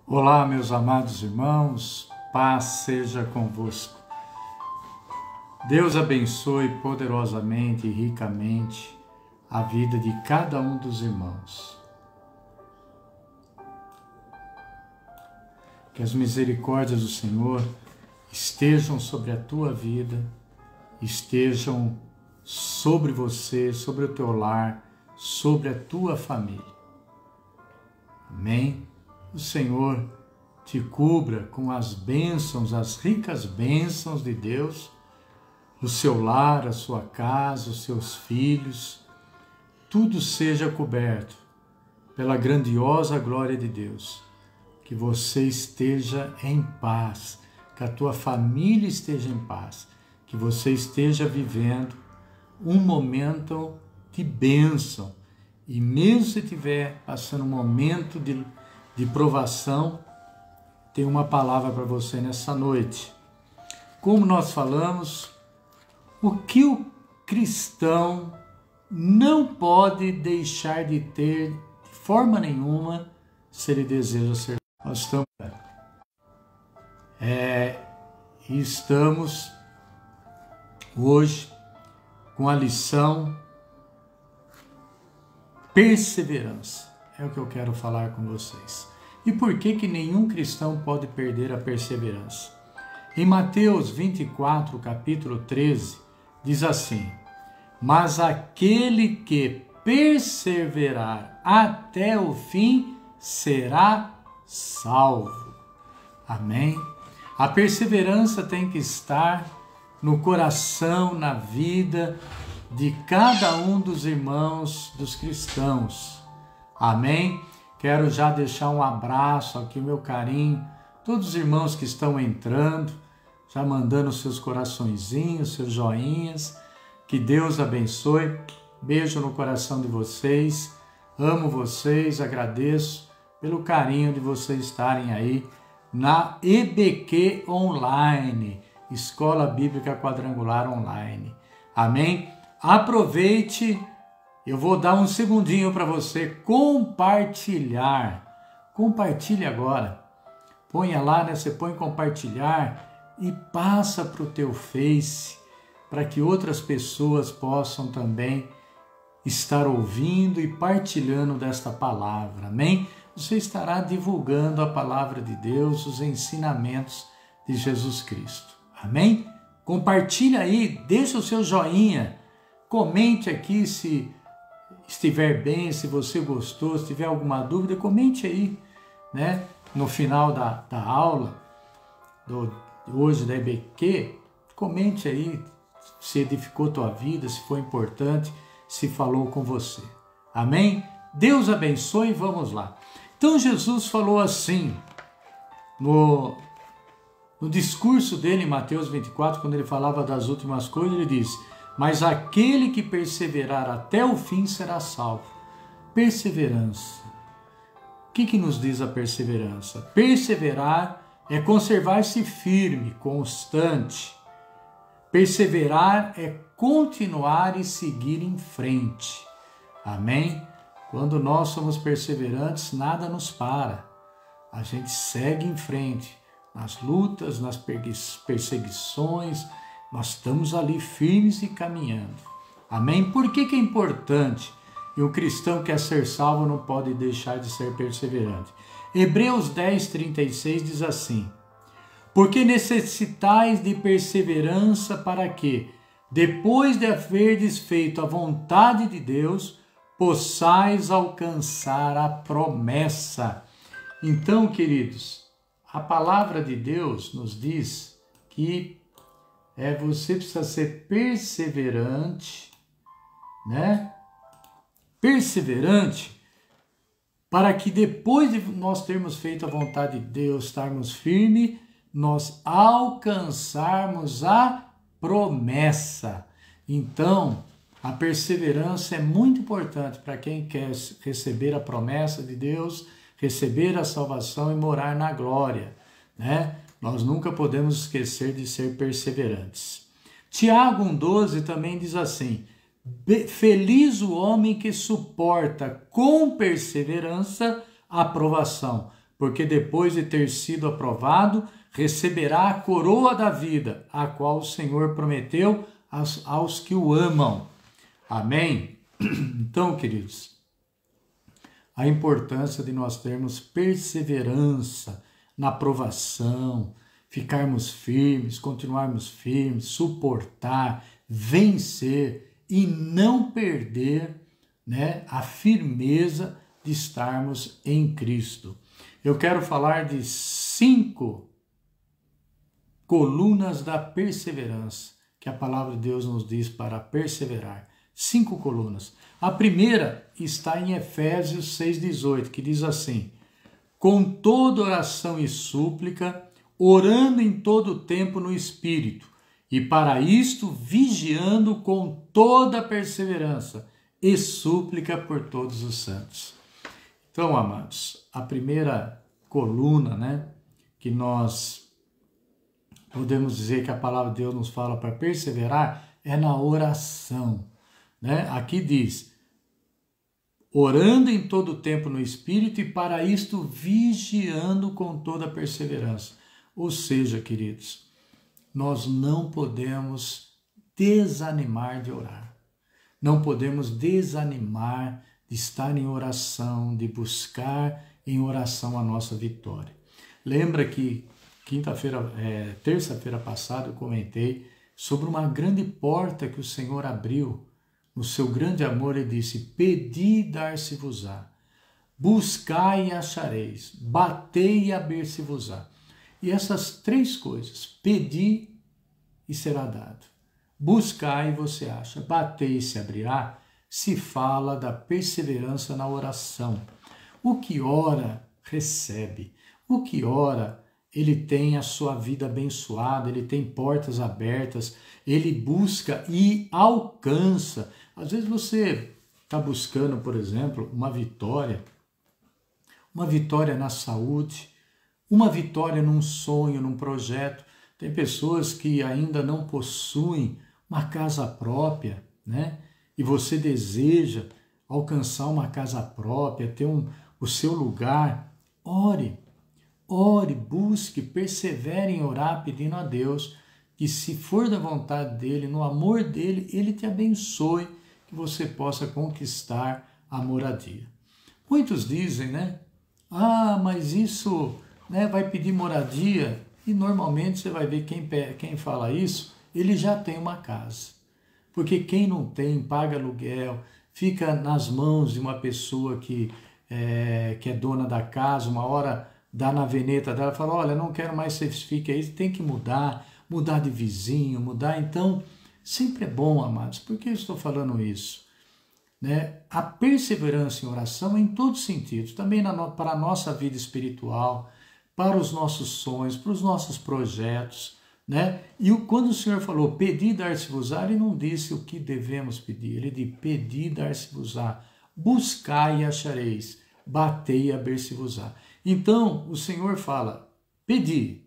Olá, meus amados irmãos, paz seja convosco. Deus abençoe poderosamente e ricamente a vida de cada um dos irmãos. Que as misericórdias do Senhor estejam sobre a tua vida, estejam sobre você, sobre o teu lar, sobre a tua família. Amém? O Senhor te cubra com as bênçãos, as ricas bênçãos de Deus, o seu lar, a sua casa, os seus filhos, tudo seja coberto pela grandiosa glória de Deus. Que você esteja em paz, que a tua família esteja em paz, que você esteja vivendo um momento de bênção. E mesmo se estiver passando um momento de provação, tem uma palavra para você nessa noite. Como nós falamos, o que o cristão não pode deixar de ter de forma nenhuma se ele deseja ser. Nós estamos hoje com a lição perseverança. É o que eu quero falar com vocês. E por que nenhum cristão pode perder a perseverança? Em Mateus 24, capítulo 13, diz assim: mas aquele que perseverar até o fim será salvo. Amém? A perseverança tem que estar no coração, na vida de cada um dos irmãos dos cristãos. Amém? Quero já deixar um abraço aqui, meu carinho, todos os irmãos que estão entrando, já mandando seus coraçõezinhos, seus joinhas. Que Deus abençoe. Beijo no coração de vocês. Amo vocês, agradeço pelo carinho de vocês estarem aí na EBQ Online, Escola Bíblica Quadrangular Online. Amém? Aproveite, eu vou dar um segundinho para você compartilhar. Compartilhe agora. Ponha lá, né? Você põe compartilhar e passa para o teu Face, para que outras pessoas possam também estar ouvindo e partilhando desta palavra. Amém? Você estará divulgando a palavra de Deus, os ensinamentos de Jesus Cristo. Amém? Compartilha aí, deixa o seu joinha. Comente aqui se estiver bem, se você gostou, se tiver alguma dúvida, comente aí, né? No final da aula, hoje da EBQ, comente aí se edificou tua vida, se foi importante, se falou com você. Amém? Deus abençoe e vamos lá. Então Jesus falou assim, no discurso dele em Mateus 24, quando ele falava das últimas coisas, ele disse: mas aquele que perseverar até o fim será salvo. Perseverança. O que nos diz a perseverança? Perseverar é conservar-se firme, constante. Perseverar é continuar e seguir em frente. Amém? Quando nós somos perseverantes, nada nos para. A gente segue em frente. Nas lutas, nas perseguições, nós estamos ali firmes e caminhando. Amém? Por que é importante? E o cristão que quer ser salvo não pode deixar de ser perseverante. Hebreus 10, 36 diz assim: porque necessitais de perseverança para que, depois de haverdes feito a vontade de Deus, possais alcançar a promessa. Então, queridos, a palavra de Deus nos diz que você precisa ser perseverante, né? Perseverante, para que depois de nós termos feito a vontade de Deus, estarmos firmes, nós alcançarmos a promessa. Então, a perseverança é muito importante para quem quer receber a promessa de Deus, receber a salvação e morar na glória, né? Nós nunca podemos esquecer de ser perseverantes. Tiago 1,12 também diz assim: feliz o homem que suporta com perseverança a provação, porque depois de ter sido aprovado, receberá a coroa da vida, a qual o Senhor prometeu aos que o amam. Amém? Então, queridos, a importância de nós termos perseverança na provação, ficarmos firmes, continuarmos firmes, suportar, vencer e não perder, né, a firmeza de estarmos em Cristo. Eu quero falar de 5 colunas da perseverança, que a palavra de Deus nos diz para perseverar. 5 colunas. A primeira está em Efésios 6,18, que diz assim: com toda oração e súplica, orando em todo o tempo no Espírito, e para isto vigiando com toda perseverança e súplica por todos os santos. Então, amados, a primeira coluna, né, que nós podemos dizer que a palavra de Deus nos fala para perseverar é na oração, né? Aqui diz: orando em todo o tempo no Espírito e para isto vigiando com toda perseverança. Ou seja, queridos, nós não podemos desanimar de orar. Não podemos desanimar de estar em oração, de buscar em oração a nossa vitória. Lembra que terça-feira passada eu comentei sobre uma grande porta que o Senhor abriu. No seu grande amor, ele disse: pedi e dar-se-vos-á, buscai e achareis, batei e abrir-se-vos-á. E essas 3 coisas, pedi e será dado, buscai e você acha, batei e se abrirá, se fala da perseverança na oração. O que ora, recebe. O que ora, ele tem a sua vida abençoada, ele tem portas abertas, ele busca e alcança. Às vezes você está buscando, por exemplo, uma vitória na saúde, uma vitória num sonho, num projeto. Tem pessoas que ainda não possuem uma casa própria, né? E você deseja alcançar uma casa própria, ter o seu lugar. Ore, busque, persevere em orar, pedindo a Deus que, se for da vontade dele, no amor dele, ele te abençoe, que você possa conquistar a moradia. Muitos dizem, né? Mas isso, né, vai pedir moradia. E normalmente você vai ver quem fala isso, ele já tem uma casa. Porque quem não tem, paga aluguel, fica nas mãos de uma pessoa que é dona da casa, uma hora dá na veneta dela, fala: olha, não quero mais que você fique aí, tem que mudar de vizinho, mudar. Então, sempre é bom, amados. Por que eu estou falando isso? Né? A perseverança em oração em todos os sentidos, também para a nossa vida espiritual, para os nossos sonhos, para os nossos projetos, né? E quando o Senhor falou pedi e dar-se-vos-á, ele não disse o que devemos pedir, ele disse pedi e dar-se-vos-á, buscai e achareis, batei e abrir-se-vos-á. Então o Senhor fala pedi,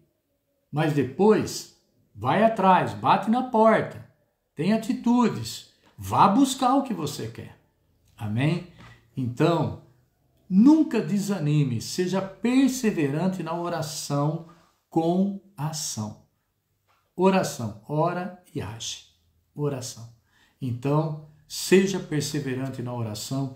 mas depois vai atrás, bate na porta, tem atitudes, vá buscar o que você quer. Amém? Então, nunca desanime, seja perseverante na oração com ação. Oração, ora e age. Oração. Então, seja perseverante na oração.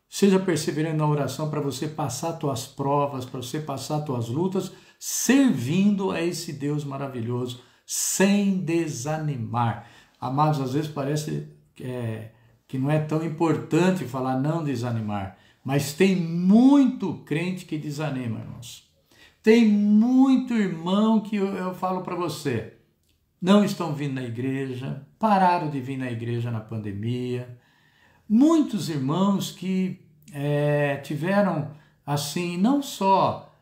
Seja perseverante na oração para você passar tuas provas, para você passar tuas lutas, servindo a esse Deus maravilhoso, sem desanimar. Amados, às vezes parece que não é tão importante falar não desanimar, mas tem muito crente que desanima, irmãos. Tem muito irmão que eu falo para você, não estão vindo na igreja, pararam de vir na igreja na pandemia. Muitos irmãos que tiveram, assim, não só,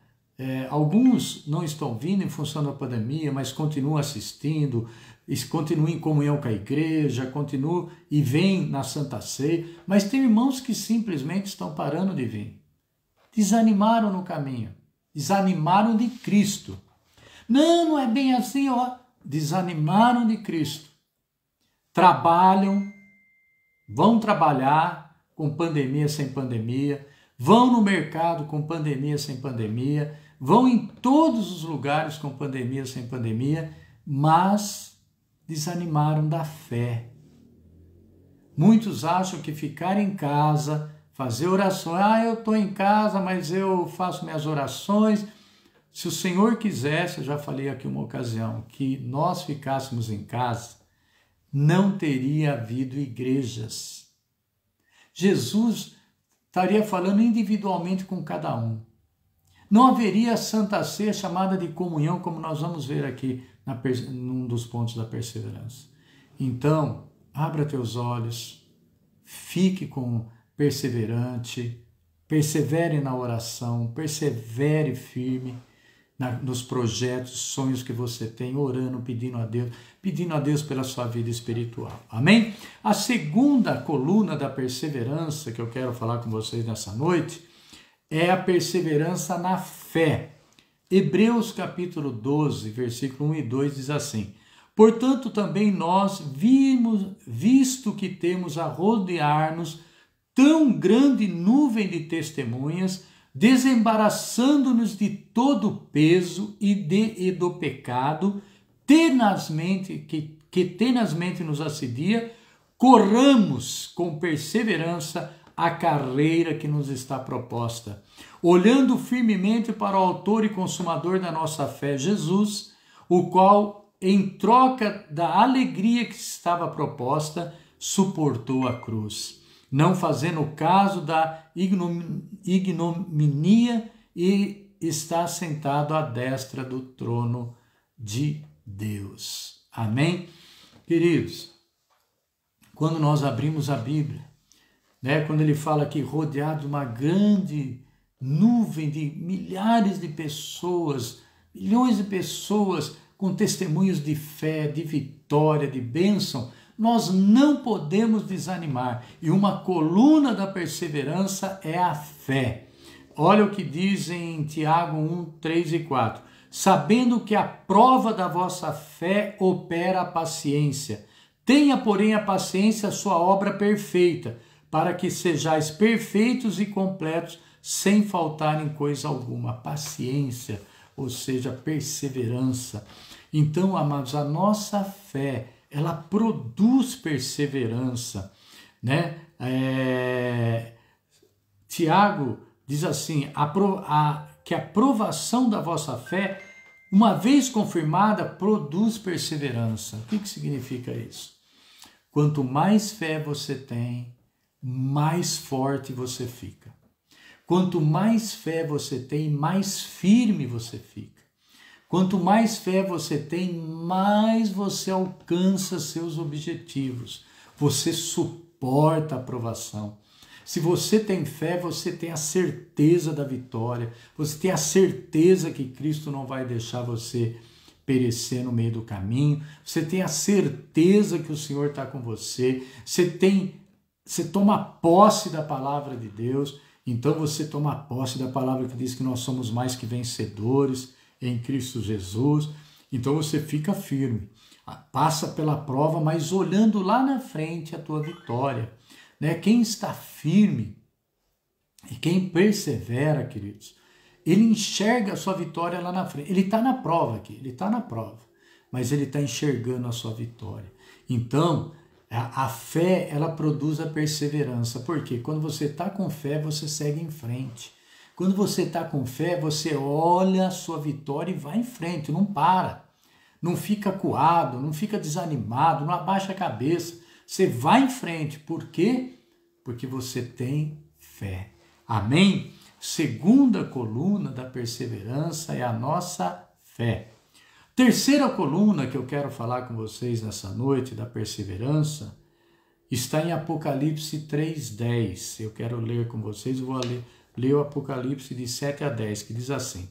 alguns não estão vindo em função da pandemia, mas continuam assistindo, continuam em comunhão com a igreja, continuam e vêm na Santa Ceia, mas tem irmãos que simplesmente estão parando de vir. Desanimaram no caminho, desanimaram de Cristo. Não é bem assim, ó. Desanimaram de Cristo. Trabalham, vão trabalhar com pandemia, sem pandemia, vão no mercado com pandemia, sem pandemia, vão em todos os lugares com pandemia, sem pandemia, mas desanimaram da fé. Muitos acham que ficar em casa, fazer orações, eu estou em casa, mas eu faço minhas orações. Se o Senhor quisesse, eu já falei aqui uma ocasião, que nós ficássemos em casa, não teria havido igrejas. Jesus estaria falando individualmente com cada um. Não haveria a Santa Ceia chamada de comunhão, como nós vamos ver aqui num dos pontos da perseverança. Então, abra teus olhos, fique perseverante, persevere na oração, persevere firme nos projetos, sonhos que você tem, orando, pedindo a Deus pela sua vida espiritual. Amém? A segunda coluna da perseverança que eu quero falar com vocês nessa noite é a perseverança na fé. Hebreus capítulo 12, versículo 1 e 2 diz assim: portanto também nós, visto que temos a rodear-nos tão grande nuvem de testemunhas, desembaraçando-nos de todo o peso e do pecado, que tenazmente nos assedia, corramos com perseverança a carreira que nos está proposta, olhando firmemente para o autor e consumador da nossa fé, Jesus, o qual, em troca da alegria que estava proposta, suportou a cruz, não fazendo caso da ignominia, e está sentado à destra do trono de Deus. Amém? Queridos, quando nós abrimos a Bíblia, quando ele fala aqui, rodeado de uma grande nuvem de milhares de pessoas, milhões de pessoas com testemunhos de fé, de vitória, de bênção, nós não podemos desanimar. E uma coluna da perseverança é a fé. Olha o que diz em Tiago 1, 3 e 4. Sabendo que a prova da vossa fé opera a paciência. Tenha, porém, a paciência a sua obra perfeita, para que sejais perfeitos e completos, sem faltar em coisa alguma. Paciência, ou seja, perseverança. Então, amados, a nossa fé, ela produz perseverança, Tiago diz assim, que a provação da vossa fé, uma vez confirmada, produz perseverança. O que significa isso? Quanto mais fé você tem, mais forte você fica. Quanto mais fé você tem, mais firme você fica. Quanto mais fé você tem, mais você alcança seus objetivos. Você suporta a provação. Se você tem fé, você tem a certeza da vitória. Você tem a certeza que Cristo não vai deixar você perecer no meio do caminho. Você tem a certeza que o Senhor está com você. Você toma posse da palavra de Deus. Então você toma posse da palavra que diz que nós somos mais que vencedores em Cristo Jesus. Então você fica firme, passa pela prova, mas olhando lá na frente a tua vitória. Quem está firme e quem persevera, queridos, ele enxerga a sua vitória lá na frente. Ele está na prova aqui, ele está na prova, mas ele está enxergando a sua vitória. Então, a fé, ela produz a perseverança, porque quando você está com fé, você segue em frente. Quando você está com fé, você olha a sua vitória e vai em frente, não para. Não fica acuado, não fica desanimado, não abaixa a cabeça. Você vai em frente. Por quê? Porque você tem fé. Amém? Segunda coluna da perseverança é a nossa fé. Terceira coluna que eu quero falar com vocês nessa noite da perseverança está em Apocalipse 3:10. Eu quero ler com vocês, vou ler o Apocalipse de 7 a 10, que diz assim: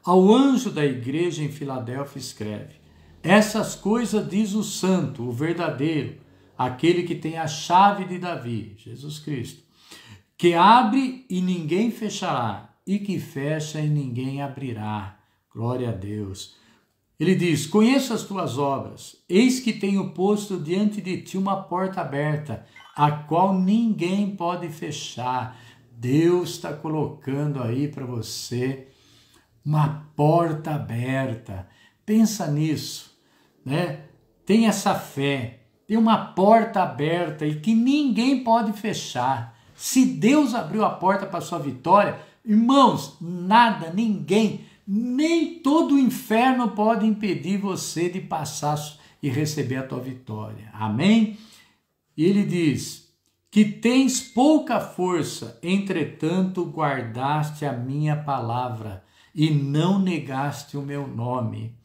ao anjo da igreja em Filadélfia escreve: essas coisas diz o santo, o verdadeiro, aquele que tem a chave de Davi, Jesus Cristo, que abre e ninguém fechará, e que fecha e ninguém abrirá. Glória a Deus. Ele diz: conheço as tuas obras, eis que tenho posto diante de ti uma porta aberta, a qual ninguém pode fechar. Deus está colocando aí para você uma porta aberta. Pensa nisso, né? Tem essa fé, tem uma porta aberta e que ninguém pode fechar. Se Deus abriu a porta para a sua vitória, irmãos, nada, ninguém, nem todo o inferno pode impedir você de passar e receber a tua vitória. Amém? E ele diz que tens pouca força, entretanto guardaste a minha palavra e não negaste o meu nome.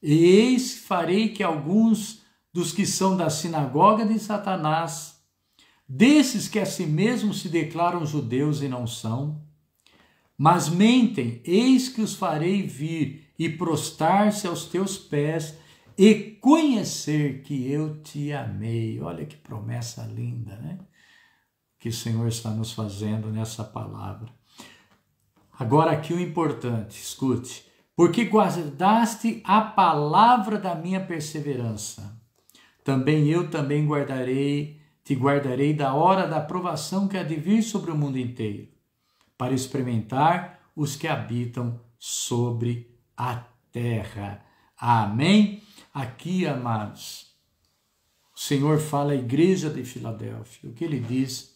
E eis farei que alguns dos que são da sinagoga de Satanás, desses que a si mesmos se declaram judeus e não são, mas mentem, eis que os farei vir e prostrar-se aos teus pés e conhecer que eu te amei. Olha que promessa linda, né? Que o Senhor está nos fazendo nessa palavra. Agora aqui o importante, escute. Porque guardaste a palavra da minha perseverança. Eu também te guardarei da hora da provação que há de vir sobre o mundo inteiro, para experimentar os que habitam sobre a terra. Amém? Aqui, amados, o Senhor fala à igreja de Filadélfia. O que ele diz?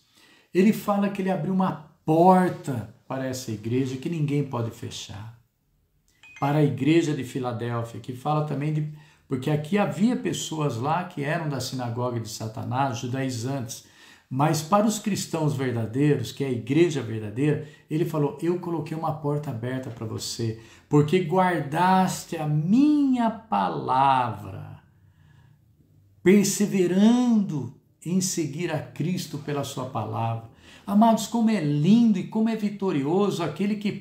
Ele fala que ele abriu uma porta para essa igreja que ninguém pode fechar. Para a igreja de Filadélfia, que fala também porque aqui havia pessoas lá que eram da sinagoga de Satanás, judaizantes, mas para os cristãos verdadeiros, que é a igreja verdadeira, ele falou, eu coloquei uma porta aberta para você, porque guardaste a minha palavra, perseverando em seguir a Cristo pela sua palavra. Amados, como é lindo e como é vitorioso aquele que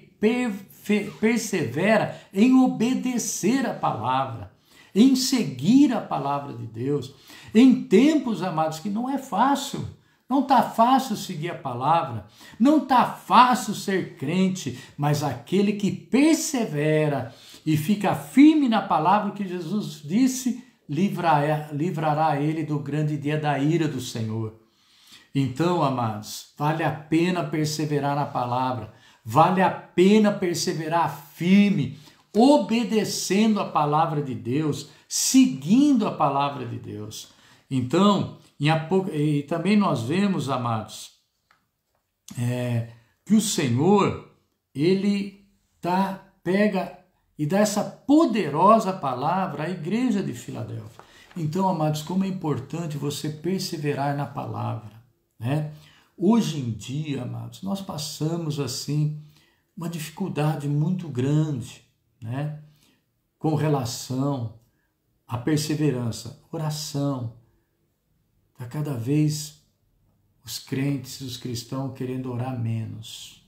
persevera em obedecer a palavra, em seguir a palavra de Deus. Em tempos, amados, que não é fácil, não está fácil seguir a palavra, não está fácil ser crente, mas aquele que persevera e fica firme na palavra que Jesus disse, livrará ele do grande dia da ira do Senhor. Então, amados, vale a pena perseverar na palavra, vale a pena perseverar firme, obedecendo a palavra de Deus, seguindo a palavra de Deus. Então, e também nós vemos, amados, que o Senhor, ele pega e dá essa poderosa palavra à igreja de Filadélfia. Então, amados, como é importante você perseverar na palavra, né? Hoje em dia, amados, nós passamos assim uma dificuldade muito grande, né? Com relação à perseverança, oração. Está cada vez os crentes, os cristãos querendo orar menos.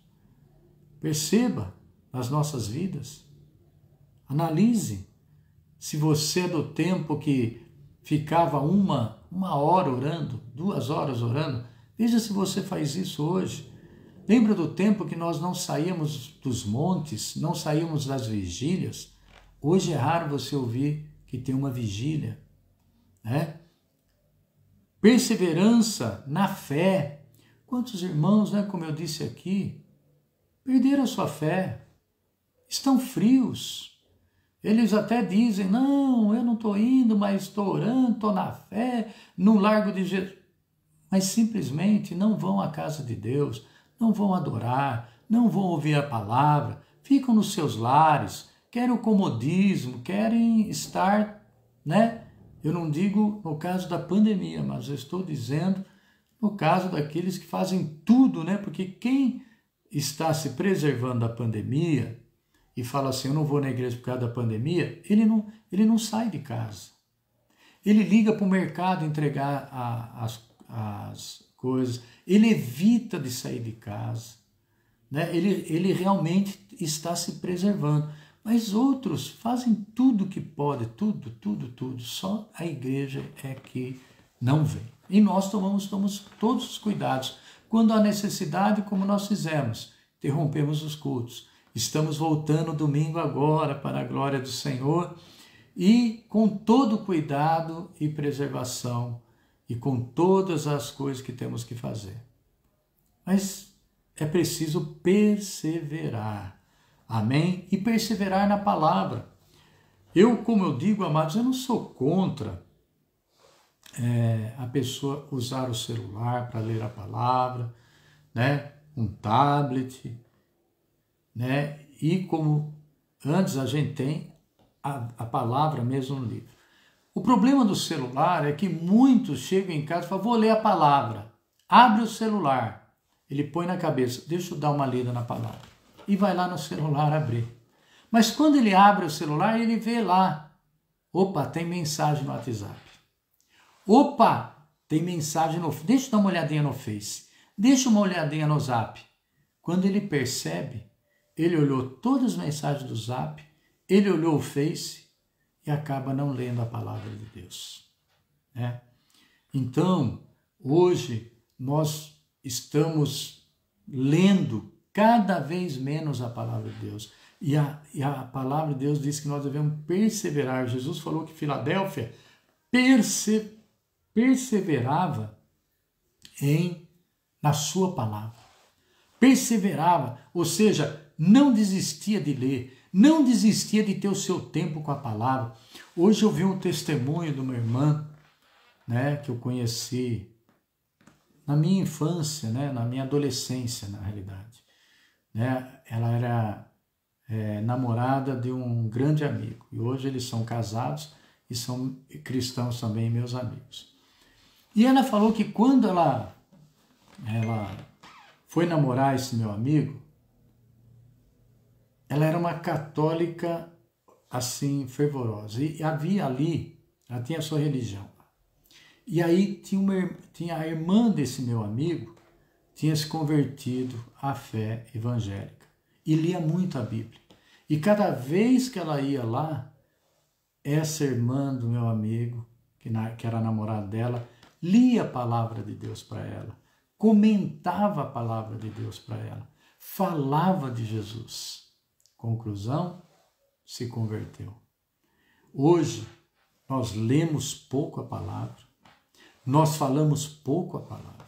Perceba nas nossas vidas. Analise se você é do tempo que ficava uma hora orando, 2 horas orando. Veja se você faz isso hoje. Lembra do tempo que nós não saíamos dos montes, não saíamos das vigílias? Hoje é raro você ouvir que tem uma vigília, né? Perseverança na fé. Quantos irmãos, né, como eu disse aqui, perderam a sua fé, estão frios. Eles até dizem, não, eu não estou indo, mas estou orando, estou na fé, no largo de Jesus. Mas simplesmente não vão à casa de Deus, não vão adorar, não vão ouvir a palavra, ficam nos seus lares, querem o comodismo, querem estar, né? Eu não digo no caso da pandemia, mas eu estou dizendo no caso daqueles que fazem tudo, né? Porque quem está se preservando da pandemia e fala assim, eu não vou na igreja por causa da pandemia, ele não sai de casa. Ele liga para o mercado entregar as coisas, ele evita de sair de casa, né? Ele realmente está se preservando. Mas outros fazem tudo que pode, tudo. Só a igreja é que não vem. E nós tomamos todos os cuidados. Quando há necessidade, como nós fizemos, interrompemos os cultos. Estamos voltando domingo agora para a glória do Senhor e com todo cuidado e preservação e com todas as coisas que temos que fazer. Mas é preciso perseverar. Amém? E perseverar na palavra. Como eu digo, amados, eu não sou contra a pessoa usar o celular para ler a palavra, né? Um tablet, né? E como antes a gente tem a palavra mesmo no livro. O problema do celular é que muitos chegam em casa e falam, vou ler a palavra. Abre o celular. Ele põe na cabeça, deixa eu dar uma lida na palavra. E vai lá no celular abrir. Mas quando ele abre o celular, ele vê lá. Opa, tem mensagem no WhatsApp. Opa, tem mensagem no... Deixa eu dar uma olhadinha no Face. Deixa uma olhadinha no Zap. Quando ele percebe, ele olhou todas as mensagens do Zap, ele olhou o Face e acaba não lendo a palavra de Deus. Né? Então, hoje, nós estamos lendo cada vez menos a palavra de Deus. E a palavra de Deus diz que nós devemos perseverar. Jesus falou que Filadélfia perseverava na sua palavra. Perseverava, ou seja, não desistia de ler, não desistia de ter o seu tempo com a palavra. Hoje eu vi um testemunho de uma irmã, né, que eu conheci na minha infância, né, na minha adolescência, na realidade. Né? Ela era namorada de um grande amigo, e hoje eles são casados e são cristãos também, meus amigos. E ela falou que quando ela foi namorar esse meu amigo, ela era uma católica assim, fervorosa, e havia ali, ela tinha a sua religião. E aí tinha a irmã desse meu amigo, tinha se convertido à fé evangélica e lia muito a Bíblia. E cada vez que ela ia lá, essa irmã do meu amigo, que era a namorada dela, lia a palavra de Deus para ela, comentava a palavra de Deus para ela, falava de Jesus. Conclusão, se converteu. Hoje, nós lemos pouco a palavra, nós falamos pouco a palavra.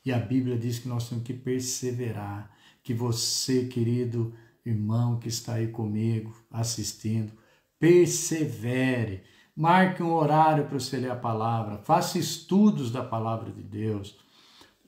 E a Bíblia diz que nós temos que perseverar, que você, querido irmão que está aí comigo, assistindo, persevere, marque um horário para você ler a palavra, faça estudos da palavra de Deus,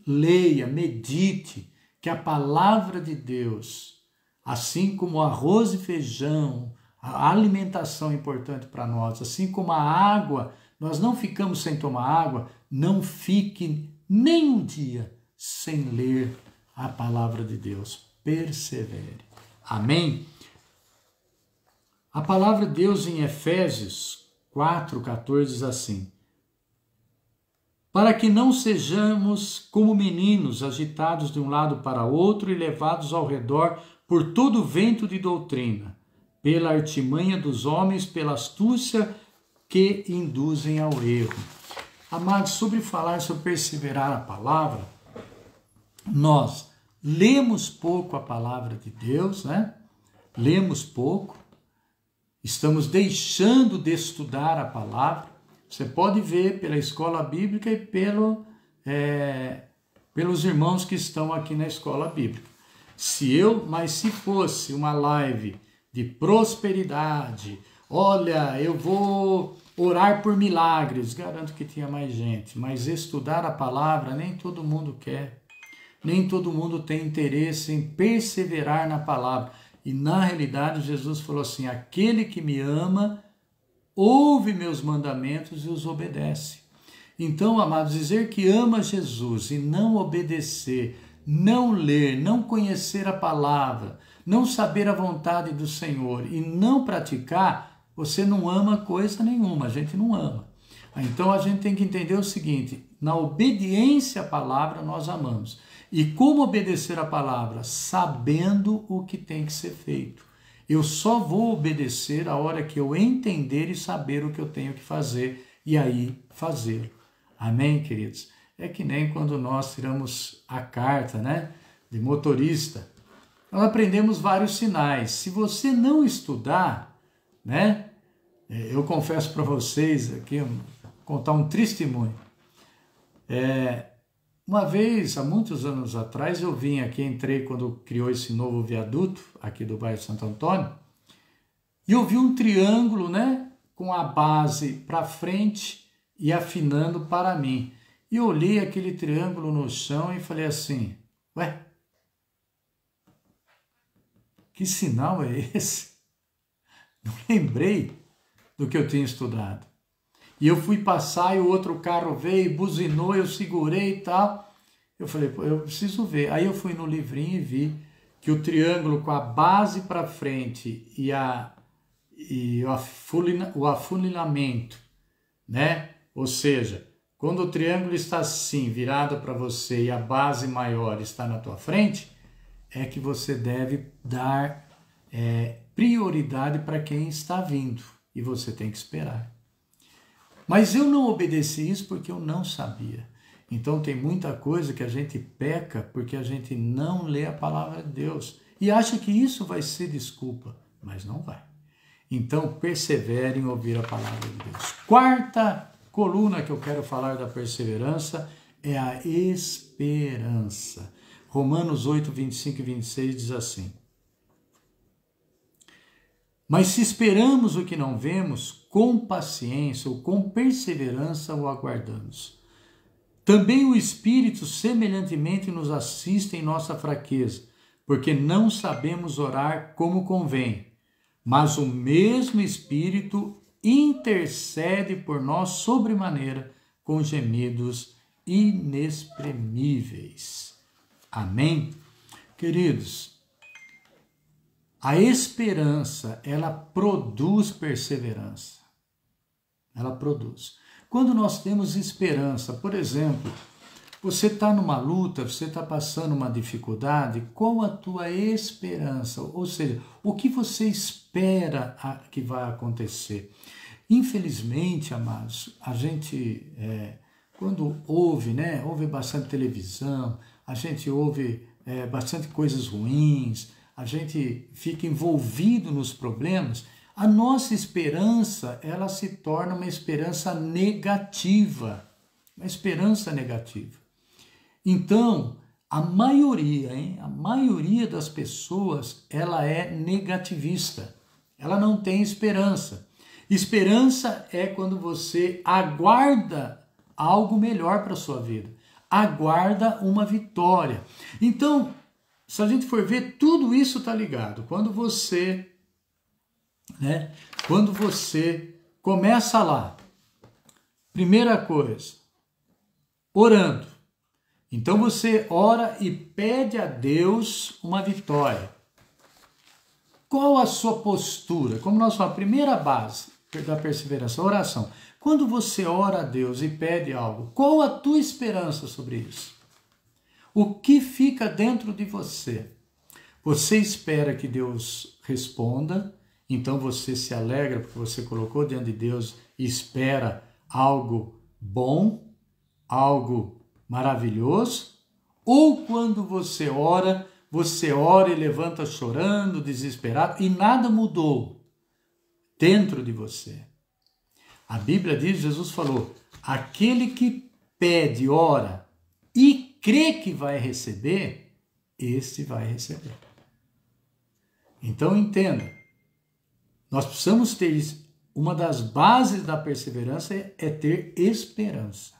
leia, medite, que a palavra de Deus, assim como o arroz e feijão, a alimentação é importante para nós, assim como a água, nós não ficamos sem tomar água, não fique nem um dia sem ler a palavra de Deus. Persevere. Amém? A palavra de Deus em Efésios 4:14 diz assim: para que não sejamos como meninos agitados de um lado para outro e levados ao redor por todo vento de doutrina, pela artimanha dos homens, pela astúcia que induzem ao erro. Amados, sobre perseverar a palavra, nós lemos pouco a palavra de Deus, né? Lemos pouco, estamos deixando de estudar a palavra. Você pode ver pela escola bíblica e pelos irmãos que estão aqui na escola bíblica. Mas se fosse uma live de prosperidade, olha, eu vou orar por milagres, garanto que tinha mais gente, mas estudar a palavra nem todo mundo quer, nem todo mundo tem interesse em perseverar na palavra. E na realidade Jesus falou assim, aquele que me ama, ouve meus mandamentos e os obedece. Então, amados, dizer que ama Jesus e não obedecer, não ler, não conhecer a palavra, não saber a vontade do Senhor e não praticar, você não ama coisa nenhuma, a gente não ama. Então a gente tem que entender o seguinte, na obediência à palavra nós amamos. E como obedecer a palavra? Sabendo o que tem que ser feito. Eu só vou obedecer a hora que eu entender e saber o que eu tenho que fazer e aí fazê-lo. Amém, queridos? É que nem quando nós tiramos a carta, né, de motorista. Nós aprendemos vários sinais. Se você não estudar, né, eu confesso para vocês aqui, contar um testemunho. uma vez, há muitos anos atrás, eu vim aqui, entrei quando criou esse novo viaduto aqui do bairro Santo Antônio, e eu vi um triângulo, né, com a base para frente e afinando para mim. E eu olhei aquele triângulo no chão e falei assim, ué, que sinal é esse? Não lembrei do que eu tinha estudado. E eu fui passar e o outro carro veio, buzinou, eu segurei e tal. Eu falei, pô, eu preciso ver. Aí eu fui no livrinho e vi que o triângulo com a base para frente e o afunilamento, né? Ou seja, quando o triângulo está assim, virado para você e a base maior está na tua frente, é que você deve dar prioridade para quem está vindo e você tem que esperar. Mas eu não obedeci isso porque eu não sabia. Então tem muita coisa que a gente peca porque a gente não lê a palavra de Deus e acha que isso vai ser desculpa, mas não vai. Então persevere em ouvir a palavra de Deus. Quarta coluna que eu quero falar da perseverança é a esperança. Romanos 8, 25 e 26 diz assim: mas se esperamos o que não vemos, com paciência ou com perseverança o aguardamos. Também o Espírito semelhantemente nos assiste em nossa fraqueza, porque não sabemos orar como convém, mas o mesmo Espírito intercede por nós sobremaneira com gemidos inexprimíveis. Amém? Queridos, a esperança, ela produz perseverança. Ela produz. Quando nós temos esperança, por exemplo, você está numa luta, você está passando uma dificuldade, qual a tua esperança? Ou seja, o que você espera que vai acontecer? Infelizmente, amados, a gente, quando ouve bastante televisão, a gente ouve bastante coisas ruins, a gente fica envolvido nos problemas, a nossa esperança, ela se torna uma esperança negativa. Uma esperança negativa. Então, a maioria das pessoas, ela é negativista. Ela não tem esperança. Esperança é quando você aguarda algo melhor para a sua vida. Aguarda uma vitória. Então, se a gente for ver, tudo isso está ligado. Quando você começa lá, primeira coisa, orando. Então você ora e pede a Deus uma vitória. Qual a sua postura? Como nós falamos, a primeira base da perseverança, a oração. Quando você ora a Deus e pede algo, qual a tua esperança sobre isso? O que fica dentro de você? Você espera que Deus responda, então você se alegra porque você colocou diante de Deus e espera algo bom, algo maravilhoso? Ou quando você ora e levanta chorando, desesperado e nada mudou dentro de você? A Bíblia diz, Jesus falou, aquele que pede, ora e crê que vai receber, este vai receber. Então entenda, nós precisamos ter, uma das bases da perseverança é ter esperança.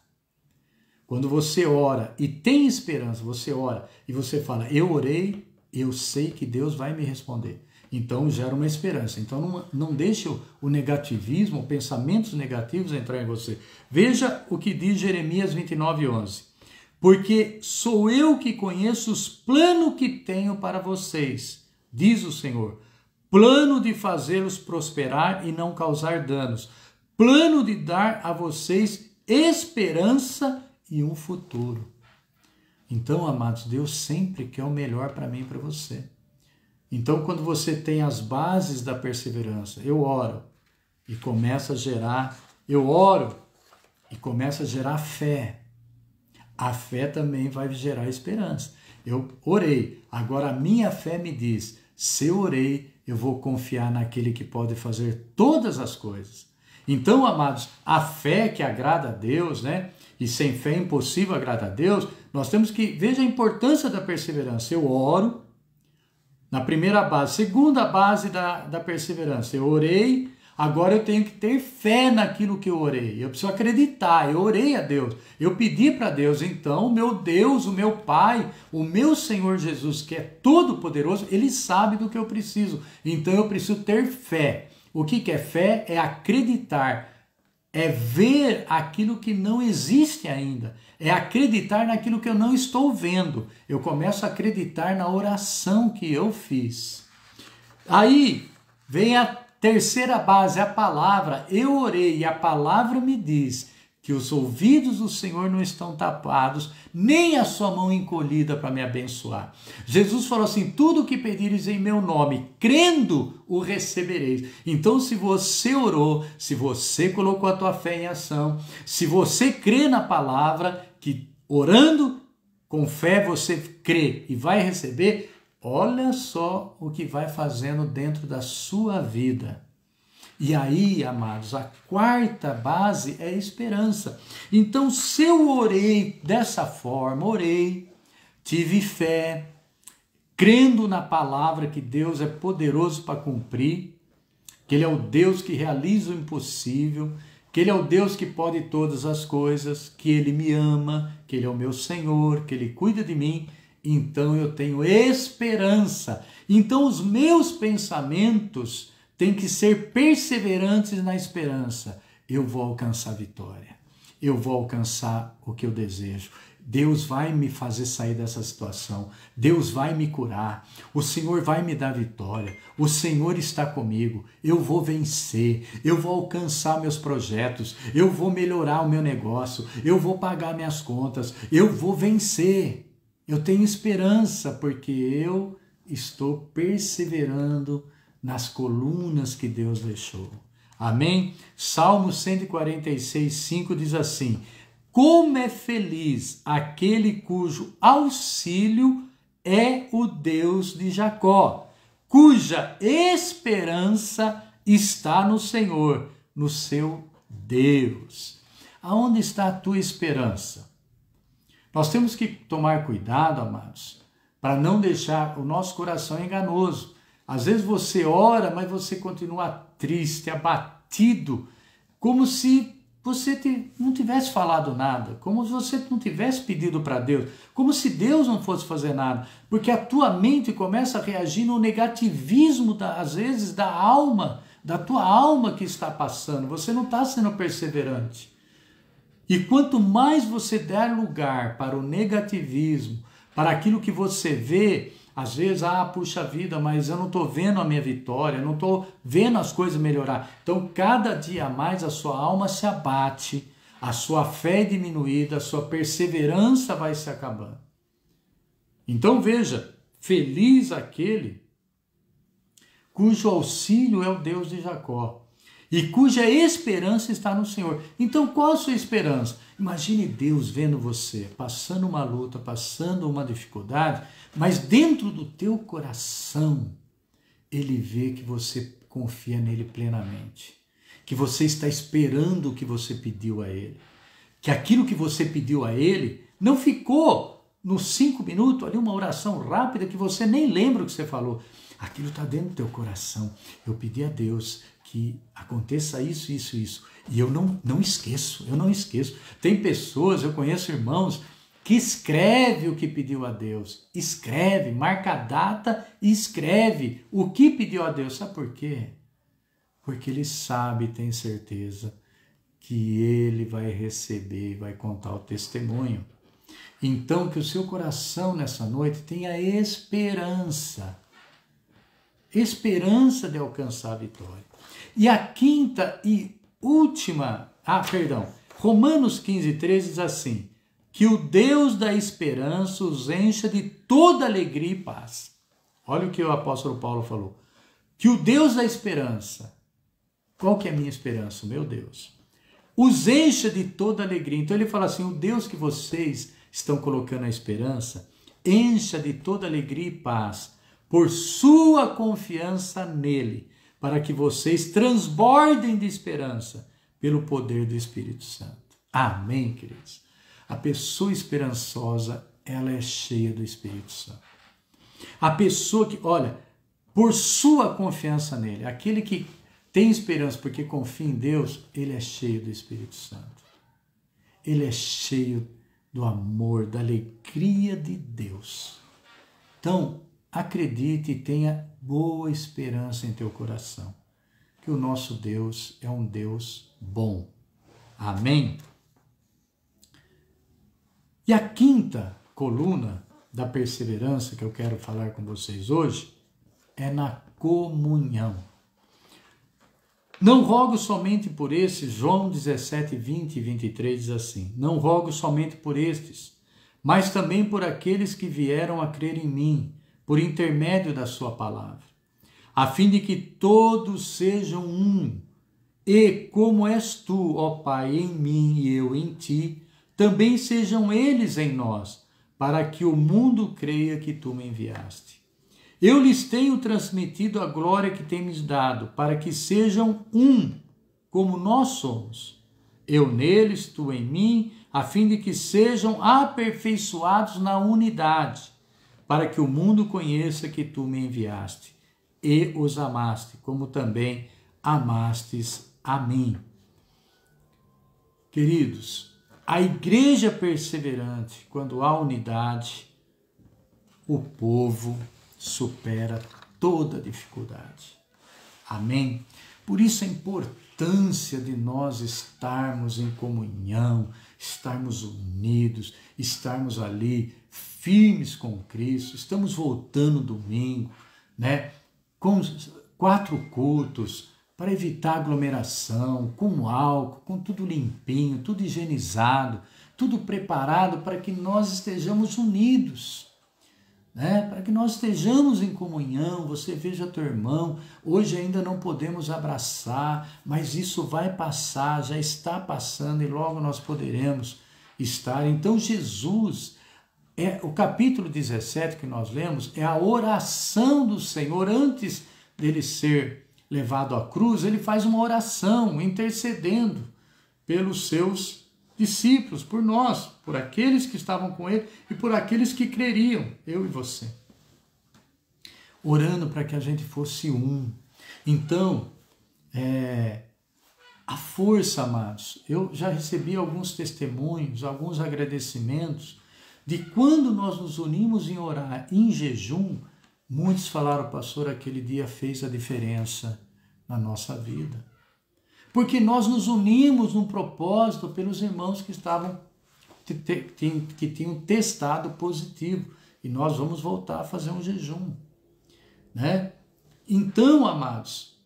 Quando você ora e tem esperança, você ora e você fala, eu orei, eu sei que Deus vai me responder. Então gera uma esperança. Então não deixe o negativismo, pensamentos negativos entrar em você. Veja o que diz Jeremias 29:11. Porque sou eu que conheço os planos que tenho para vocês, diz o Senhor. Plano de fazê-los prosperar e não causar danos. Plano de dar a vocês esperança e um futuro. Então, amados, Deus sempre quer o melhor para mim e para você. Então, quando você tem as bases da perseverança, eu oro e começa a gerar, fé. A fé também vai gerar esperança. Eu orei, agora a minha fé me diz, se eu orei, eu vou confiar naquele que pode fazer todas as coisas. Então, amados, a fé que agrada a Deus, né? E sem fé é impossível agradar a Deus, nós temos que, veja a importância da perseverança. Eu oro na primeira base, segunda base da perseverança. Eu orei, agora eu tenho que ter fé naquilo que eu orei. Eu preciso acreditar, eu orei a Deus, eu pedi para Deus, então o meu Deus, o meu Pai, o meu Senhor Jesus, que é todo poderoso, Ele sabe do que eu preciso. Então eu preciso ter fé. O que é fé? É acreditar, é ver aquilo que não existe ainda, é acreditar naquilo que eu não estou vendo. Eu começo a acreditar na oração que eu fiz. Aí vem a terceira base, a palavra. Eu orei e a palavra me diz que os ouvidos do Senhor não estão tapados, nem a sua mão encolhida para me abençoar. Jesus falou assim, tudo o que pedires em meu nome, crendo, o recebereis. Então, se você orou, se você colocou a tua fé em ação, se você crê na palavra, que orando com fé você crê e vai receber, olha só o que vai fazendo dentro da sua vida. E aí, amados, a quarta base é a esperança. Então, se eu orei dessa forma, orei, tive fé, crendo na palavra que Deus é poderoso para cumprir, que Ele é o Deus que realiza o impossível, que Ele é o Deus que pode todas as coisas, que Ele me ama, que Ele é o meu Senhor, que Ele cuida de mim, então eu tenho esperança. Então, os meus pensamentos tem que ser perseverantes na esperança. Eu vou alcançar a vitória. Eu vou alcançar o que eu desejo. Deus vai me fazer sair dessa situação. Deus vai me curar. O Senhor vai me dar vitória. O Senhor está comigo. Eu vou vencer. Eu vou alcançar meus projetos. Eu vou melhorar o meu negócio. Eu vou pagar minhas contas. Eu vou vencer. Eu tenho esperança porque eu estou perseverando nas colunas que Deus deixou. Amém? Salmo 146, 5 diz assim, como é feliz aquele cujo auxílio é o Deus de Jacó, cuja esperança está no Senhor, no seu Deus. Aonde está a tua esperança? Nós temos que tomar cuidado, amados, para não deixar o nosso coração enganoso. Às vezes você ora, mas você continua triste, abatido, como se você não tivesse falado nada, como se você não tivesse pedido para Deus, como se Deus não fosse fazer nada, porque a tua mente começa a reagir no negativismo, às vezes, da alma, da tua alma que está passando, você não está sendo perseverante. E quanto mais você der lugar para o negativismo, para aquilo que você vê, às vezes, puxa vida, mas eu não estou vendo a minha vitória, eu não estou vendo as coisas melhorar. Então, cada dia mais a sua alma se abate, a sua fé é diminuída, a sua perseverança vai se acabando. Então, veja, feliz aquele cujo auxílio é o Deus de Jacó e cuja esperança está no Senhor. Então, qual a sua esperança? Imagine Deus vendo você, passando uma luta, passando uma dificuldade, mas dentro do teu coração, Ele vê que você confia nele plenamente, que você está esperando o que você pediu a Ele, que aquilo que você pediu a Ele não ficou nos 5 minutos ali uma oração rápida que você nem lembra o que você falou. Aquilo está dentro do teu coração. Eu pedi a Deus que aconteça isso, isso, isso. E eu não esqueço, eu não esqueço. Tem pessoas, eu conheço irmãos, que escreve o que pediu a Deus. Escreve, marca a data e escreve o que pediu a Deus. Sabe por quê? Porque ele sabe, tem certeza, que ele vai receber, vai contar o testemunho. Então, que o seu coração nessa noite tenha esperança. Esperança de alcançar a vitória. E a quinta e última, Romanos 15, 13 diz assim, que o Deus da esperança os encha de toda alegria e paz. Olha o que o apóstolo Paulo falou. Que o Deus da esperança, qual que é a minha esperança? Meu Deus. Os encha de toda alegria. Então ele fala assim, o Deus que vocês estão colocando a esperança, encha de toda alegria e paz, por sua confiança nele, para que vocês transbordem de esperança pelo poder do Espírito Santo. Amém, queridos? A pessoa esperançosa, ela é cheia do Espírito Santo. A pessoa que, olha, por sua confiança nele, aquele que tem esperança porque confia em Deus, ele é cheio do Espírito Santo. Ele é cheio do amor, da alegria de Deus. Então, acredite e tenha boa esperança em teu coração, que o nosso Deus é um Deus bom. Amém? E a quinta coluna da perseverança que eu quero falar com vocês hoje é na comunhão. Não rogo somente por estes, João 17, 20 e 23 diz assim, não rogo somente por estes, mas também por aqueles que vieram a crer em mim, por intermédio da sua palavra, a fim de que todos sejam um, e como és tu, ó Pai, em mim e eu em ti, também sejam eles em nós, para que o mundo creia que tu me enviaste. Eu lhes tenho transmitido a glória que tens dado, para que sejam um, como nós somos. Eu neles, tu em mim, a fim de que sejam aperfeiçoados na unidade, para que o mundo conheça que tu me enviaste e os amaste, como também amastes a mim. Queridos, a igreja perseverante, quando há unidade, o povo supera toda dificuldade. Amém? Por isso a importância de nós estarmos em comunhão, estarmos unidos, estarmos ali firmes com Cristo. Estamos voltando domingo, né? Com 4 cultos, para evitar aglomeração, com álcool, com tudo limpinho, tudo higienizado, tudo preparado para que nós estejamos unidos, né? Para que nós estejamos em comunhão. Você veja teu irmão, hoje ainda não podemos abraçar, mas isso vai passar, já está passando e logo nós poderemos estar. Então Jesus, o capítulo 17 que nós lemos, é a oração do Senhor. Antes dele ser levado à cruz, ele faz uma oração intercedendo pelos seus discípulos, por nós, por aqueles que estavam com ele e por aqueles que creriam, eu e você. Orando para que a gente fosse um. Então, a força, amados, eu já recebi alguns testemunhos, alguns agradecimentos de quando nós nos unimos em orar, em jejum. Muitos falaram, pastor, aquele dia fez a diferença na nossa vida. Porque nós nos unimos num propósito pelos irmãos que que tinham testado positivo. E nós vamos voltar a fazer um jejum, né? Então, amados,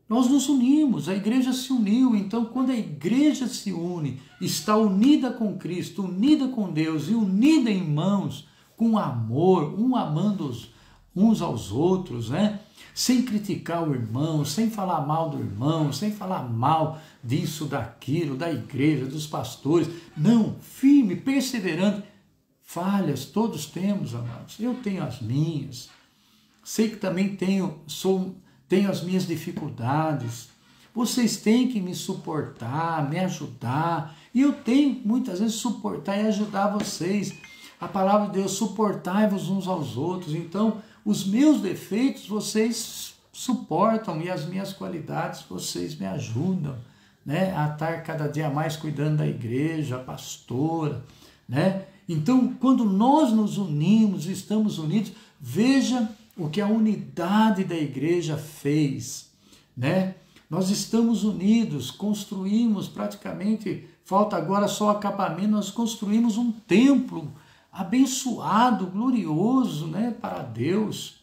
nós nos unimos, a igreja se uniu. Então, quando a igreja se une, está unida com Cristo, unida com Deus e unida em irmãos, com amor, um amando uns aos outros, né? Sem criticar o irmão, sem falar mal do irmão, sem falar mal disso, daquilo, da igreja, dos pastores. Não, firme, perseverante. Falhas todos temos, amados. Eu tenho as minhas. Sei que também tenho as minhas dificuldades. Vocês têm que me suportar, me ajudar. E eu tenho muitas vezes suportar e ajudar vocês. A palavra de Deus, suportai-vos uns aos outros. Então, os meus defeitos vocês suportam e as minhas qualidades vocês me ajudam, né? A estar cada dia mais cuidando da igreja, a pastora, né? Então, quando nós nos unimos, estamos unidos, veja o que a unidade da igreja fez, né? Nós estamos unidos, construímos praticamente, falta agora só o acabamento, nós construímos um templo abençoado, glorioso, né, para Deus,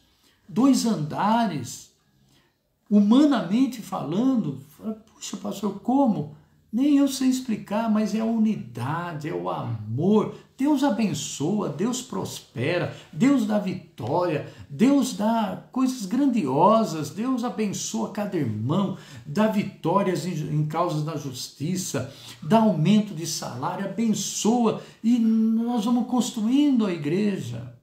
2 andares, humanamente falando. Puxa, pastor, como? Nem eu sei explicar, mas é a unidade, é o amor. Deus abençoa, Deus prospera, Deus dá vitória, Deus dá coisas grandiosas, Deus abençoa cada irmão, dá vitórias em causas da justiça, dá aumento de salário, abençoa, e nós vamos construindo a igreja,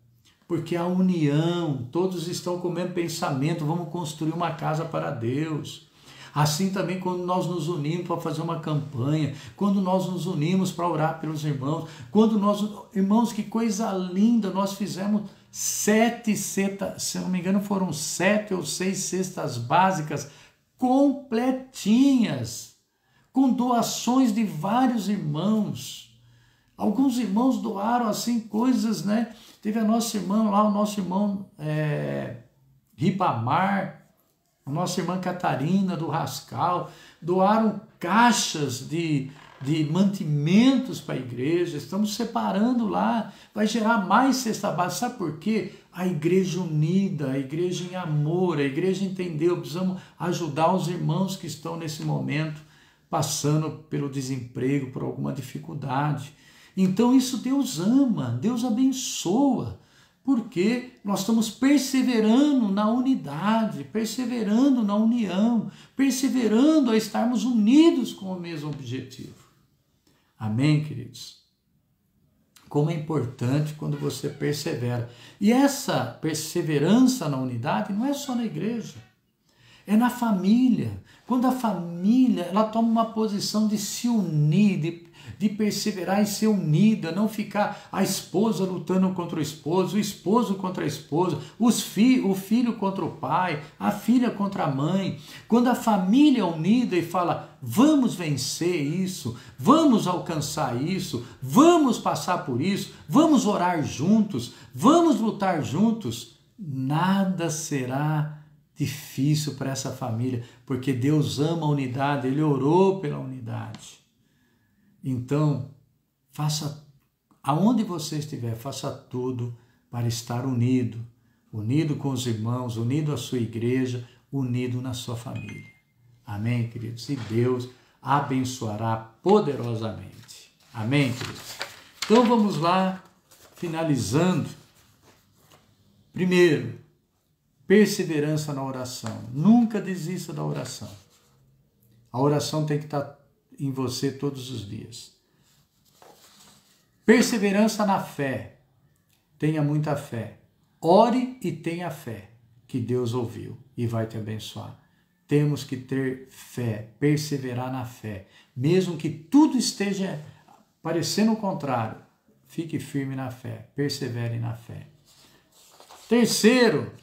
porque a união, todos estão com o mesmo pensamento, vamos construir uma casa para Deus. Assim também quando nós nos unimos para fazer uma campanha, quando nós nos unimos para orar pelos irmãos, irmãos, que coisa linda, nós fizemos 7 cestas, se não me engano foram 7 ou 6 cestas básicas completinhas, com doações de vários irmãos. Alguns irmãos doaram assim coisas, né? Teve a nossa irmã lá, o nosso irmão Ribamar, a nossa irmã Catarina do Rascal, doaram caixas de mantimentos para a igreja. Estamos separando lá, vai gerar mais cesta básica. Sabe por quê? A igreja unida, a igreja em amor, a igreja entendeu, precisamos ajudar os irmãos que estão nesse momento passando pelo desemprego, por alguma dificuldade. Então isso Deus ama, Deus abençoa, porque nós estamos perseverando na unidade, perseverando na união, perseverando a estarmos unidos com o mesmo objetivo. Amém, queridos? Como é importante quando você persevera. E essa perseverança na unidade não é só na igreja, é na família. Quando a família ela toma uma posição de se unir, de perseverar e ser unida, não ficar a esposa lutando contra o esposo contra a esposa, o filho contra o pai, a filha contra a mãe. Quando a família é unida e fala, vamos vencer isso, vamos alcançar isso, vamos passar por isso, vamos orar juntos, vamos lutar juntos, nada será difícil para essa família, porque Deus ama a unidade, Ele orou pela unidade. Então, faça, aonde você estiver, faça tudo para estar unido, unido com os irmãos, unido à sua igreja, unido na sua família. Amém, queridos? E Deus abençoará poderosamente. Amém, queridos? Então, vamos lá, finalizando. Primeiro, perseverança na oração. Nunca desista da oração. A oração tem que estar em você todos os dias. Perseverança na fé. Tenha muita fé. Ore e tenha fé, que Deus ouviu e vai te abençoar. Temos que ter fé, perseverar na fé. Mesmo que tudo esteja parecendo o contrário, fique firme na fé, persevere na fé. Terceiro,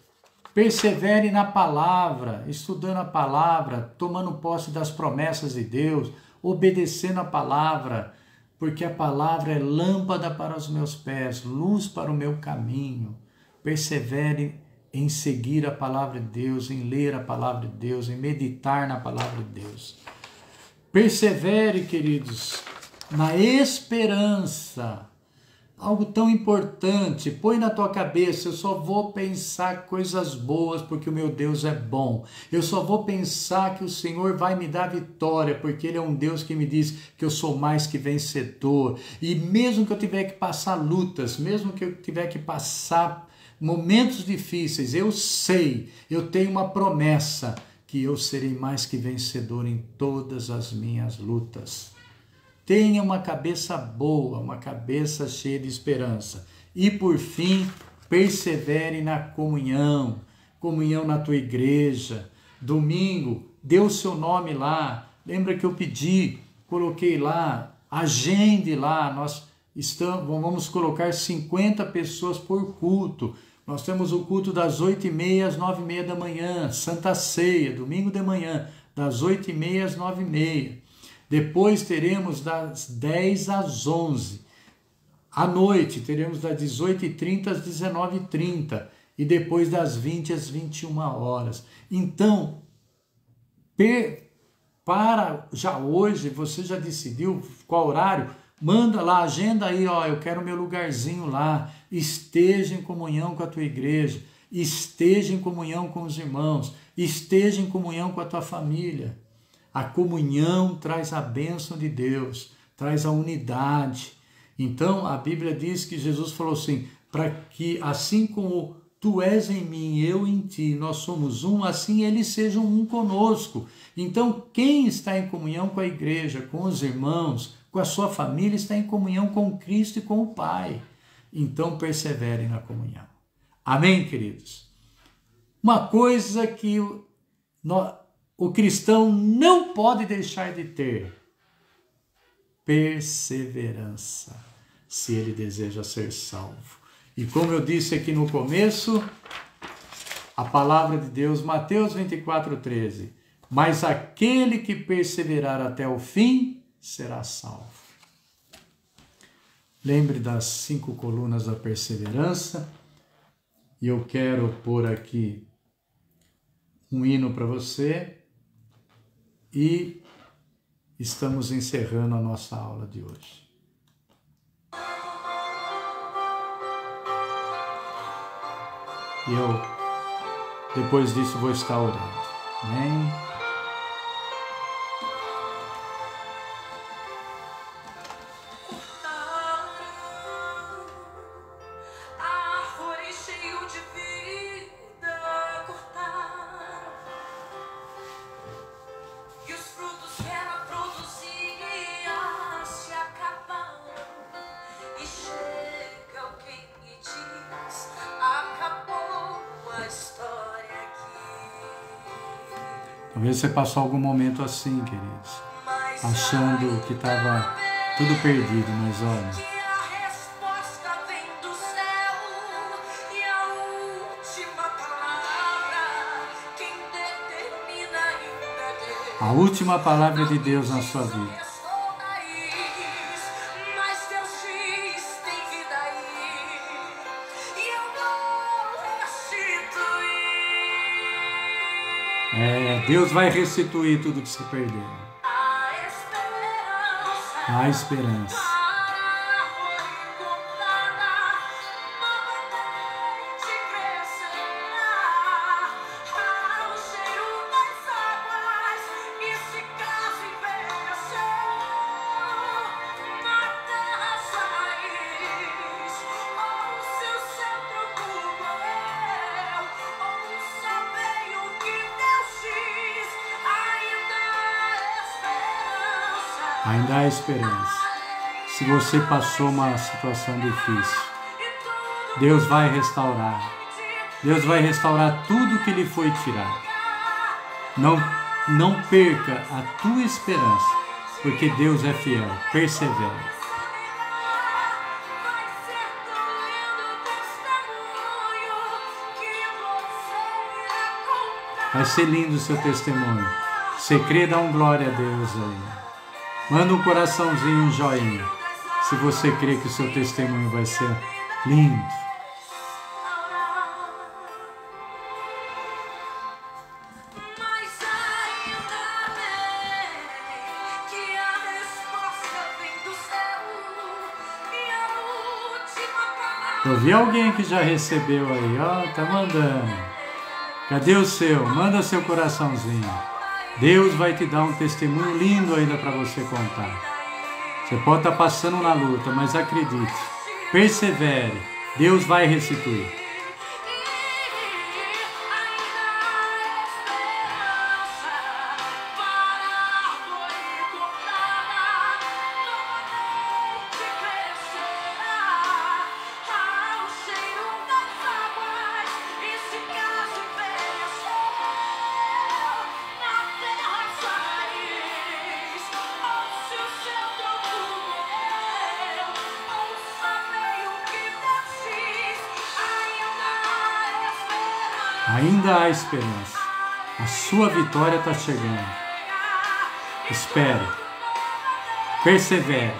persevere na palavra, estudando a palavra, tomando posse das promessas de Deus, obedecendo a palavra, porque a palavra é lâmpada para os meus pés, luz para o meu caminho. Persevere em seguir a palavra de Deus, em ler a palavra de Deus, em meditar na palavra de Deus. Persevere, queridos, na esperança. Algo tão importante, põe na tua cabeça, eu só vou pensar coisas boas porque o meu Deus é bom. Eu só vou pensar que o Senhor vai me dar vitória porque Ele é um Deus que me diz que eu sou mais que vencedor. E mesmo que eu tiver que passar lutas, mesmo que eu tiver que passar momentos difíceis, eu sei, eu tenho uma promessa que eu serei mais que vencedor em todas as minhas lutas. Tenha uma cabeça boa, uma cabeça cheia de esperança. E por fim, persevere na comunhão, comunhão na tua igreja. Domingo, dê o seu nome lá. Lembra que eu pedi, coloquei lá, agende lá. Nós vamos colocar 50 pessoas por culto. Nós temos o culto das 8h30 às 9h30 da manhã, Santa Ceia, domingo de manhã, das 8h30 às 9h30. Depois teremos das 10 às 11. À noite teremos das 18h30 às 19h30. E depois das 20 às 21 horas. Então, para já hoje, você já decidiu qual horário? Manda lá, agenda aí, ó, eu quero meu lugarzinho lá. Esteja em comunhão com a tua igreja. Esteja em comunhão com os irmãos. Esteja em comunhão com a tua família. A comunhão traz a bênção de Deus, traz a unidade. Então, a Bíblia diz que Jesus falou assim, para que assim como tu és em mim, eu em ti, nós somos um, assim eles sejam um conosco. Então, quem está em comunhão com a igreja, com os irmãos, com a sua família, está em comunhão com Cristo e com o Pai. Então, persevere na comunhão. Amém, queridos? Uma coisa que o cristão não pode deixar de ter perseverança, se ele deseja ser salvo. E como eu disse aqui no começo, a palavra de Deus, Mateus 24:13, mas aquele que perseverar até o fim será salvo. Lembre das 5 colunas da perseverança, e eu quero pôr aqui um hino para você, e estamos encerrando a nossa aula de hoje. E eu, depois disso, vou estar orando. Amém? Talvez você passou algum momento assim, queridos, achando que estava tudo perdido, mas olha, a última palavra de Deus na sua vida. Deus vai restituir tudo que se perdeu. Há esperança. Ainda há esperança. Se você passou uma situação difícil, Deus vai restaurar. Deus vai restaurar tudo que lhe foi tirado. Não perca a tua esperança, porque Deus é fiel. Persevere. Vai ser lindo o seu testemunho. Você crê, dá um glória a Deus aí. Manda um coraçãozinho, um joinha, se você crê que o seu testemunho vai ser lindo. Eu vi alguém que já recebeu aí, ó, tá mandando. Cadê o seu? Manda seu coraçãozinho. Deus vai te dar um testemunho lindo ainda para você contar. Você pode estar passando na luta, mas acredite, persevere, Deus vai restituir. Ainda há esperança. A sua vitória está chegando. Espere. Persevere.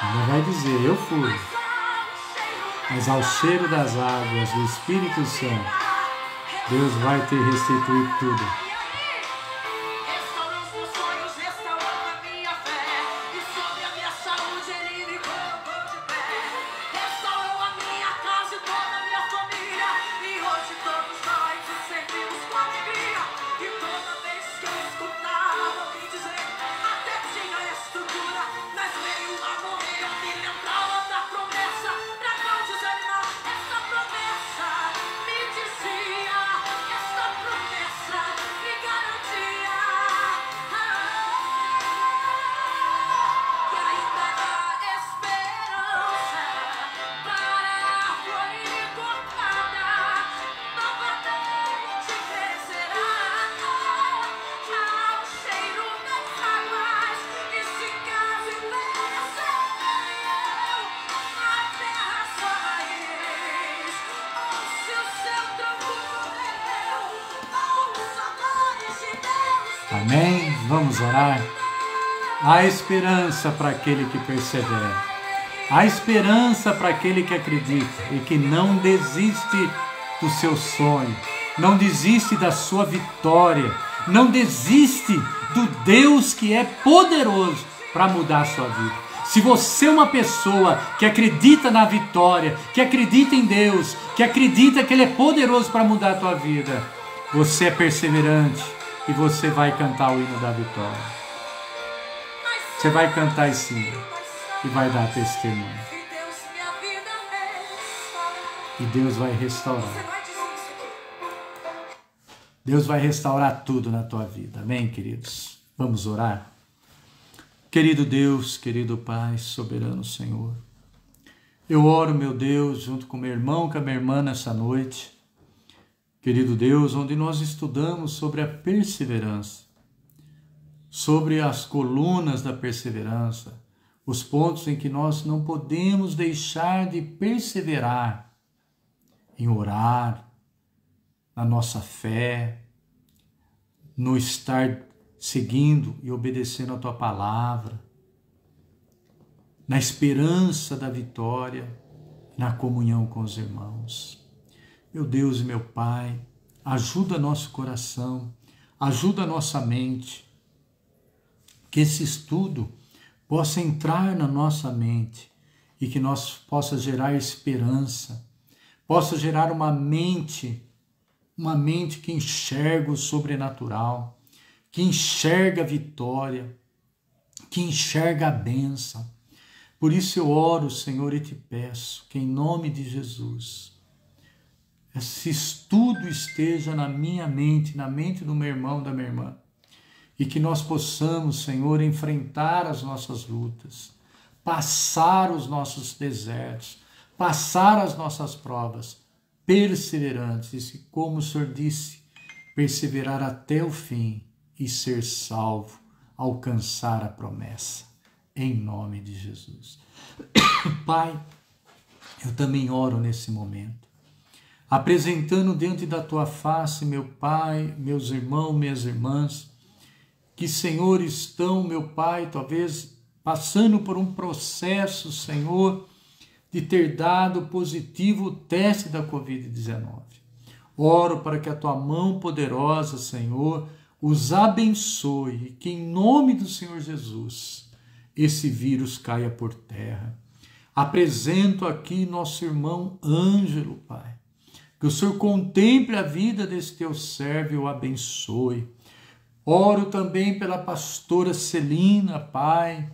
Ainda vai dizer, eu fui. Mas ao cheiro das águas do Espírito Santo, Deus vai te restituir tudo. Amém? Vamos orar? Há esperança para aquele que persevera. Há esperança para aquele que acredita e que não desiste do seu sonho, não desiste da sua vitória, não desiste do Deus que é poderoso para mudar a sua vida. Se você é uma pessoa que acredita na vitória, que acredita em Deus, que acredita que Ele é poderoso para mudar a tua vida, você é perseverante e você vai cantar o hino da vitória. Você vai cantar esse hino e vai dar testemunho. E Deus vai restaurar. Deus vai restaurar tudo na tua vida. Amém, queridos? Vamos orar? Querido Deus, querido Pai, soberano Senhor, eu oro, meu Deus, junto com meu irmão, com a minha irmã nessa noite, querido Deus, onde nós estudamos sobre a perseverança, sobre as colunas da perseverança, os pontos em que nós não podemos deixar de perseverar em orar, na nossa fé, no estar seguindo e obedecendo a Tua palavra, na esperança da vitória, na comunhão com os irmãos. Meu Deus e meu Pai, ajuda nosso coração, ajuda nossa mente, que esse estudo possa entrar na nossa mente e que nós possa gerar esperança, possa gerar uma mente que enxerga o sobrenatural, que enxerga a vitória, que enxerga a bênção. Por isso eu oro, Senhor, e te peço que em nome de Jesus, esse estudo esteja na minha mente, na mente do meu irmão, da minha irmã, e que nós possamos, Senhor, enfrentar as nossas lutas, passar os nossos desertos, passar as nossas provas, perseverantes, e como o Senhor disse, perseverar até o fim e ser salvo, alcançar a promessa, em nome de Jesus. Pai, eu também oro nesse momento, apresentando diante da Tua face, meu Pai, meus irmãos, minhas irmãs, que, Senhor, estão, meu Pai, talvez passando por um processo, Senhor, de ter dado positivo o teste da Covid-19. Oro para que a Tua mão poderosa, Senhor, os abençoe e que, em nome do Senhor Jesus, esse vírus caia por terra. Apresento aqui nosso irmão Ângelo, Pai. Que o Senhor contemple a vida desse Teu servo e o abençoe. Oro também pela pastora Celina, Pai,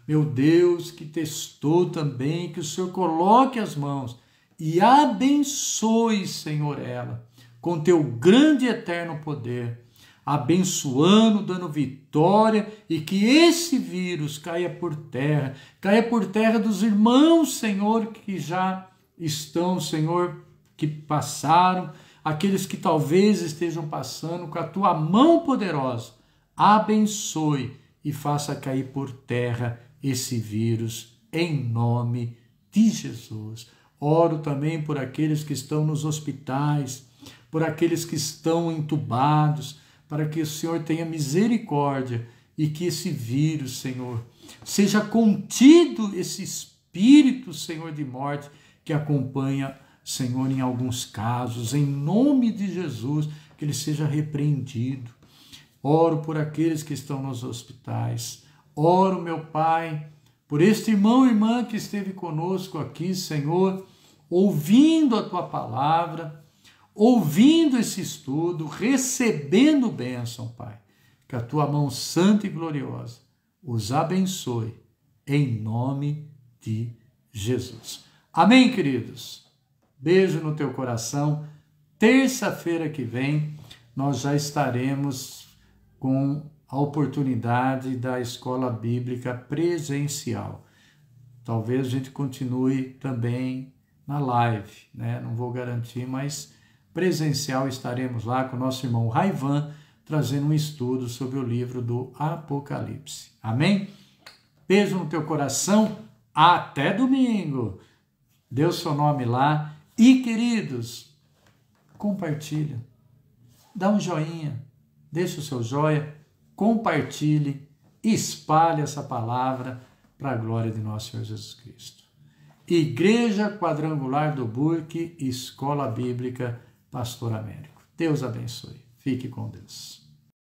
meu Deus, que testou também, que o Senhor coloque as mãos e abençoe, Senhor, ela, com Teu grande e eterno poder, abençoando, dando vitória, e que esse vírus caia por terra dos irmãos, Senhor, que já estão, Senhor, que passaram, aqueles que talvez estejam passando, com a Tua mão poderosa, abençoe e faça cair por terra esse vírus, em nome de Jesus. Oro também por aqueles que estão nos hospitais, por aqueles que estão entubados, para que o Senhor tenha misericórdia e que esse vírus, Senhor, seja contido, esse espírito, Senhor, de morte que acompanha, Senhor, em alguns casos, em nome de Jesus, que ele seja repreendido. Oro por aqueles que estão nos hospitais. Oro, meu Pai, por este irmão e irmã que esteve conosco aqui, Senhor, ouvindo a Tua palavra, ouvindo esse estudo, recebendo bênção, Pai. Que a Tua mão santa e gloriosa os abençoe, em nome de Jesus. Amém, queridos? Beijo no teu coração. Terça-feira que vem, nós já estaremos com a oportunidade da escola bíblica presencial. Talvez a gente continue também na live, né? Não vou garantir, mas presencial estaremos lá com o nosso irmão Raivan, trazendo um estudo sobre o livro do Apocalipse. Amém? Beijo no teu coração. Até domingo. Dê o seu nome lá. E, queridos, compartilha. Dá um joinha. Deixa o seu joia. compartilhe, espalhe essa palavra para a glória de nosso Senhor Jesus Cristo. Igreja Quadrangular do Burque, Escola Bíblica Pastor Américo. Deus abençoe. Fique com Deus.